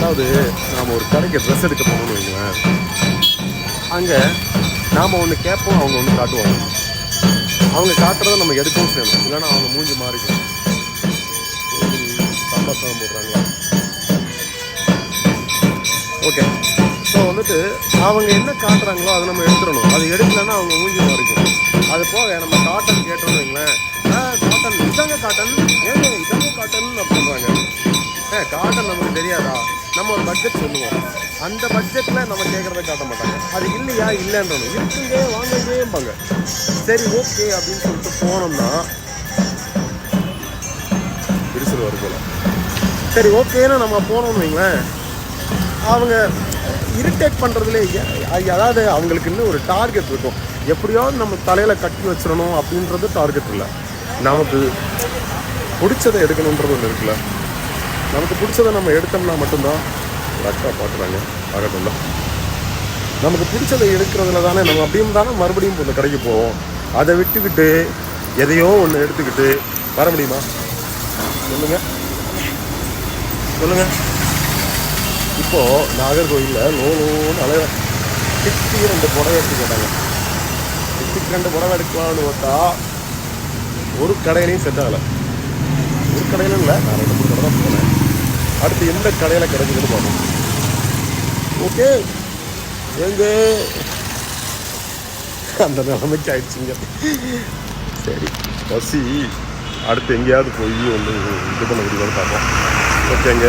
அதாவது நாம் ஒரு கடைக்கு ட்ரெஸ் எடுக்க போகணும்னு வைங்களேன், அங்கே நாம் ஒன்று கேட்போம், அவங்க ஒன்று காட்டுவாங்க. அவங்க காட்டுறத நம்ம எடுக்கவும் செய்யணும், இல்லைன்னா அவங்க மூஞ்சி மாறிக்கும். சம்பாசம் போடுறாங்களா? ஓகே. ஸோ வந்துட்டு அவங்க என்ன காட்டுறாங்களோ அதை நம்ம எடுத்துடணும். அது எடுக்கலன்னா அவங்க மூஞ்சி மாறிக்கும். அது போக நம்ம காட்டன் கேட்டோம்னு வைங்களேன், காட்டன் இதாங்க காட்டன், ஏங்க இதாங்க காட்டன் அப்படின்றாங்க. காட்டன் நமக்கு தெரியாதா? நம்ம ஒரு பட்ஜெட் சொல்லுவோம், அந்த பட்ஜெட்டில் நம்ம கேட்குறத காட்ட மாட்டாங்க. அது இல்லையா இல்லைன்றணும், இருக்குங்க வாங்கங்கேம்பாங்க. சரி ஓகே அப்படின்னு சொல்லிட்டு போனோம்னா விரிசல் வரும் போல. சரி ஓகேன்னு நம்ம போனோம்னு வைங்களேன், அவங்க இரிட்டேட் பண்ணுறதுலே, அதாவது அவங்களுக்கு இன்னும் ஒரு டார்கெட் இருக்கும். எப்படியாவது நம்ம தலையில் கட்டி வச்சிடணும் அப்படின்றது டார்கெட் இல்லை. நமக்கு பிடிச்சதை எடுக்கணுன்றது ஒன்று இருக்குல்ல. நமக்கு பிடிச்சதை நம்ம எடுத்தோம்னா மட்டும்தான் ஒரு அக்கா பார்க்குறாங்க ஆகட்டும்ல. நமக்கு பிடிச்சதை எடுக்கிறதுல தானே நம்ம அப்படியும் தானே மறுபடியும் இந்த கடைக்கு போவோம். அதை விட்டுக்கிட்டு எதையோ ஒன்று எடுத்துக்கிட்டு வர முடியுமா? சொல்லுங்கள். இப்போது நாகர்கோயிலில் லோன்னு அலைய சிக்ஸ்டி 2 புடவை எடுத்து கேட்டாங்க. 62 புடவை எடுக்கலான்னு பார்த்தா ஒரு கடையிலையும் செட் ஆகலை. ஒரு கடையிலும் இல்லை, நான் 2-3 கடை தான் போனேன். அடுத்து எந்த கடையில் கிடைக்குதுன்னு பார்ப்போம். ஓகே, எங்க அந்த நிலைமைக்கு ஆயிடுச்சுங்க. சரி பசி, அடுத்து எங்கேயாவது போய் ஒன்று இது பண்ண முடியுமான்னு பார்ப்போம். ஓகேங்க.